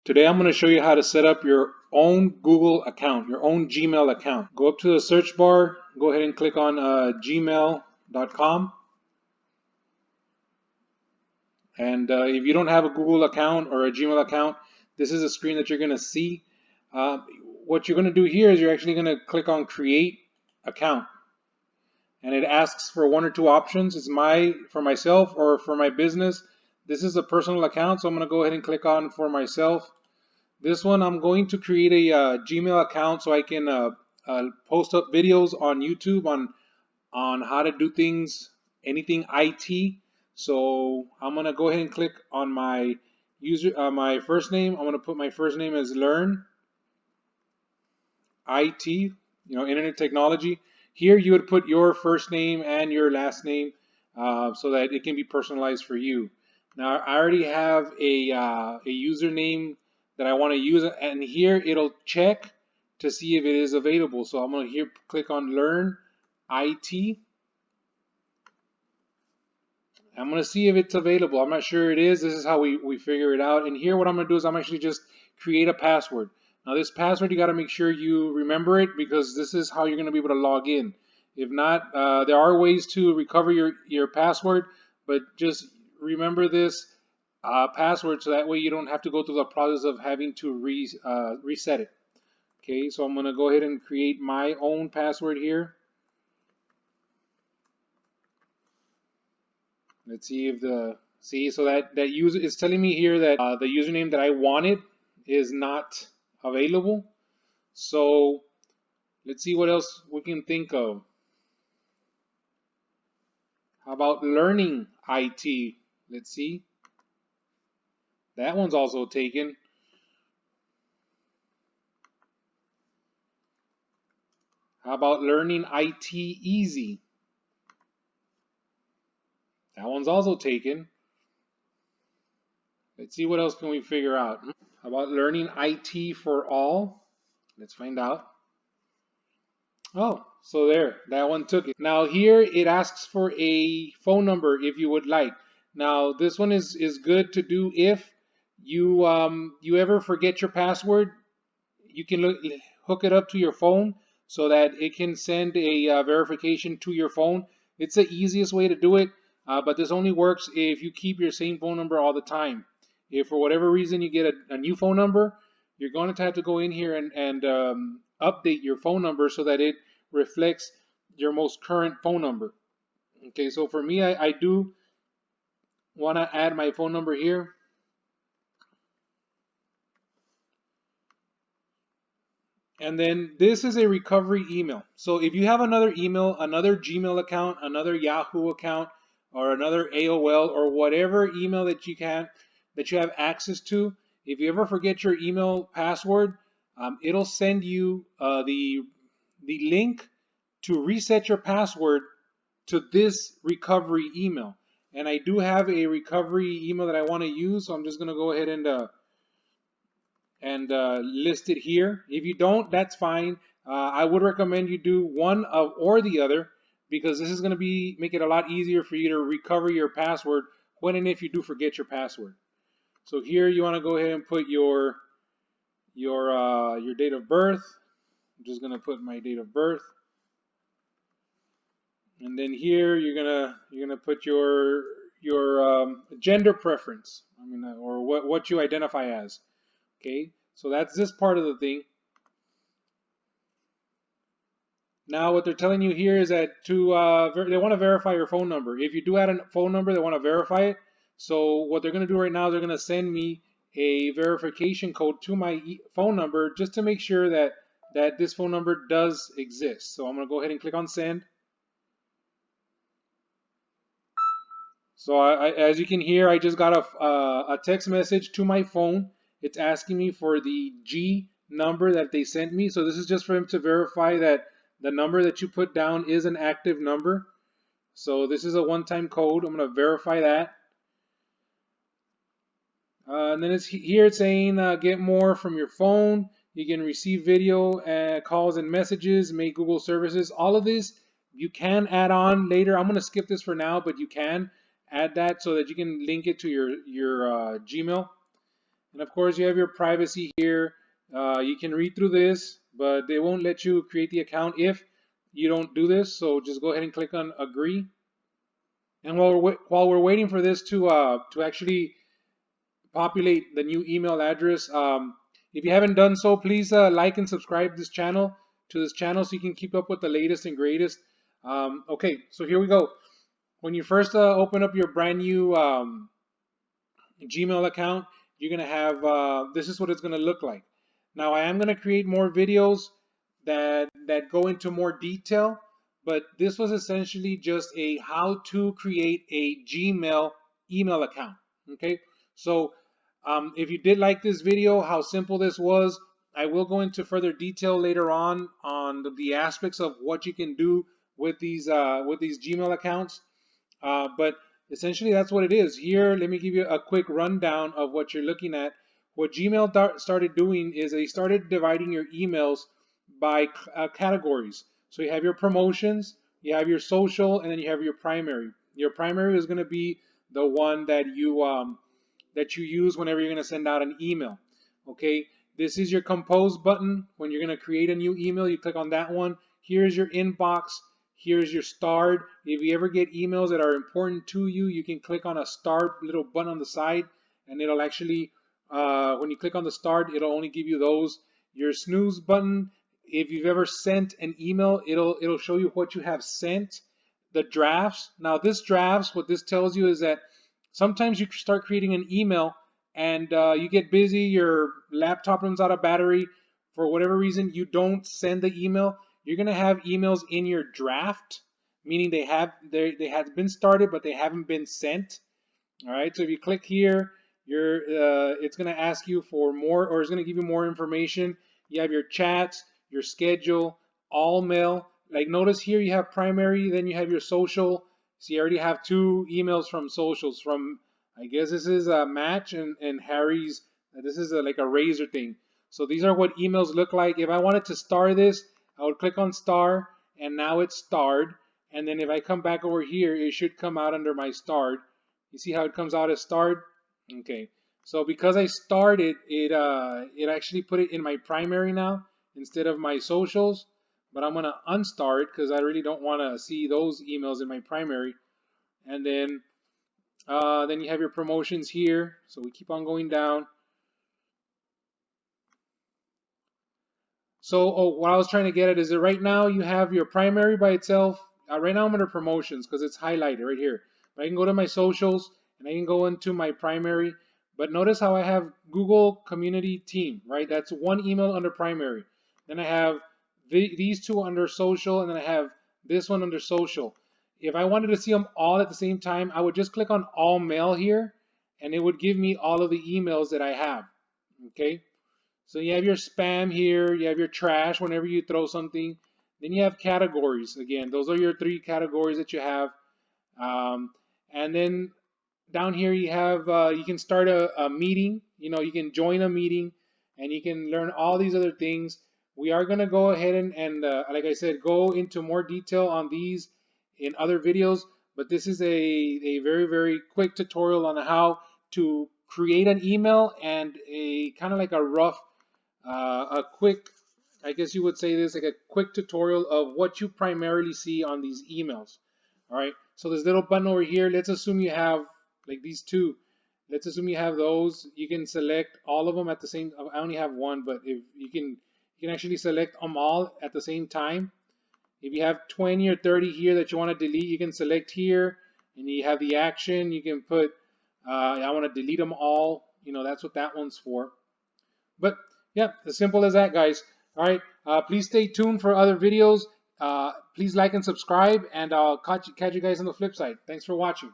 Today I'm going to show you how to set up your own Google account, your own Gmail account. Go up to the search bar, go ahead and click on gmail.com. And if you don't have a Google account or a Gmail account, this is a screen that you're going to see. What you're going to do here is you're actually going to click on create account. And it asks for one or two options. It's for myself or for my business. This is a personal account, so I'm going to go ahead and click on for myself. This one, I'm going to create a Gmail account so I can post up videos on YouTube on how to do things, anything IT. So I'm going to go ahead and click on my first name. I'm going to put my first name as Learn IT, Internet Technology. Here you would put your first name and your last name so that it can be personalized for you. Now I already have a username that I want to use, and here it'll check to see if it is available. So I'm going to click on Learn IT. I'm going to see if it's available. I'm not sure it is. This is how we figure it out. And here what I'm going to do is I'm actually just create a password. Now this password, you got to make sure you remember it, because this is how you're going to be able to log in. If not, there are ways to recover your password, but just remember this password so that way you don't have to go through the process of having to reset it. Okay, so I'm going to go ahead and create my own password here. Let's see if so that user is telling me here that the username that I wanted is not available. So let's see what else we can think of. How about Learning IT? Let's see. That one's also taken. How about Learning IT Easy? That one's also taken. Let's see what else can we figure out. How about Learning IT for All? Let's find out. Oh, so there, that one took it. Now here it asks for a phone number if you would like. Now this one is good to do if you ever forget your password. You can hook it up to your phone so that it can send a verification to your phone. It's the easiest way to do it, but this only works if you keep your same phone number all the time. If for whatever reason you get a new phone number, you're going to have to go in here and update your phone number so that it reflects your most current phone number. Okay, so for me, I do want to add my phone number here. And then this is a recovery email. So if you have another email, another Gmail account, another Yahoo account, or another AOL, or whatever email that you have access to, if you ever forget your email password, it'll send you the link to reset your password to this recovery email. And I do have a recovery email that I want to use, so I'm just going to go ahead and list it here. If you don't, that's fine. I would recommend you do one or the other, because this is going to make it a lot easier for you to recover your password when and if you do forget your password. So here you want to go ahead and put your date of birth. I'm just going to put my date of birth. And then here you're gonna put your gender preference. Or what you identify as. Okay, so that's this part of the thing. Now what they're telling you here is that they want to verify your phone number. If you do add a phone number, they want to verify it. So what they're going to do right now is they're going to send me a verification code to my phone number just to make sure that this phone number does exist. So I'm going to go ahead and click on send. So as you can hear, I just got a text message to my phone. It's asking me for the G number that they sent me. So this is just for them to verify that the number that you put down is an active number. So this is a one-time code. I'm going to verify that. And then it's saying get more from your phone. You can receive video, calls and messages, make Google services. All of this you can add on later. I'm going to skip this for now, but you can add that so that you can link it to your Gmail. And of course, you have your privacy here. You can read through this, but they won't let you create the account if you don't do this. So just go ahead and click on agree. And while we're waiting for this to actually populate the new email address, if you haven't done so, please like and subscribe to this channel so you can keep up with the latest and greatest. Okay, so here we go. When you first open up your brand new Gmail account, you're gonna have this is what it's gonna look like. Now I am gonna create more videos that go into more detail, but this was essentially just a how to create a Gmail email account. Okay, so if you did like this video, how simple this was, I will go into further detail later on the aspects of what you can do with these Gmail accounts. But essentially that's what it is. Here, let me give you a quick rundown of what you're looking at. What Gmail started doing is they started dividing your emails by categories. So you have your promotions, you have your social, and then you have your primary. Your primary is going to be the one that you use whenever you're going to send out an email. Okay, this is your compose button. When you're going to create a new email, you click on that one. Here's your inbox. Here's your starred. If you ever get emails that are important to you, you can click on a starred little button on the side, and it'll actually, when you click on the starred, it'll only give you those. Your snooze button. If you've ever sent an email, it'll show you what you have sent. The drafts. Now this drafts, what this tells you is that sometimes you start creating an email and you get busy, your laptop runs out of battery, for whatever reason you don't send the email. You're gonna have emails in your draft, meaning they have been started but they haven't been sent. All right, so if you click here, it's gonna ask you for more, or it's gonna give you more information. You have your chats, your schedule, all mail. Like notice here you have primary, then you have your social. So you already have 2 emails from socials from, I guess this is a Match and Harry's. This is like a razor thing. So these are what emails look like. If I wanted to star this, I would click on star, and now it's starred. And then if I come back over here, it should come out under my starred. You see how it comes out as starred? Okay. So because I starred it, it actually put it in my primary now instead of my socials. But I'm gonna unstar it because I really don't want to see those emails in my primary. And then you have your promotions here. So we keep on going down. So what I was trying to get at is that right now you have your primary by itself. Right now I'm under promotions because it's highlighted right here. But I can go to my socials and I can go into my primary. But notice how I have Google Community Team, right? That's one email under primary. Then I have these 2 under social, and then I have this one under social. If I wanted to see them all at the same time, I would just click on all mail here, and it would give me all of the emails that I have. Okay, so you have your spam here, you have your trash whenever you throw something. Then you have categories. Again, those are your 3 categories that you have. And then down here you have you can start a meeting. You know, you can join a meeting, and you can learn all these other things. We are going to go ahead and like I said, go into more detail on these in other videos, but this is a very, very quick tutorial on how to create an email and a kind of like a rough, a quick, I guess you would say this, like a quick tutorial of what you primarily see on these emails. All right, so this little button over here, let's assume you have like these 2. Let's assume you have those. You can select all of them at the same, I only have 1, but if you can actually select them all at the same time. If you have 20 or 30 here that you want to delete, you can select here, and you have the action. You can put, I want to delete them all. You know, that's what that one's for. But yeah, as simple as that, guys. All right, please stay tuned for other videos. Please like and subscribe, and I'll catch you guys on the flip side. Thanks for watching.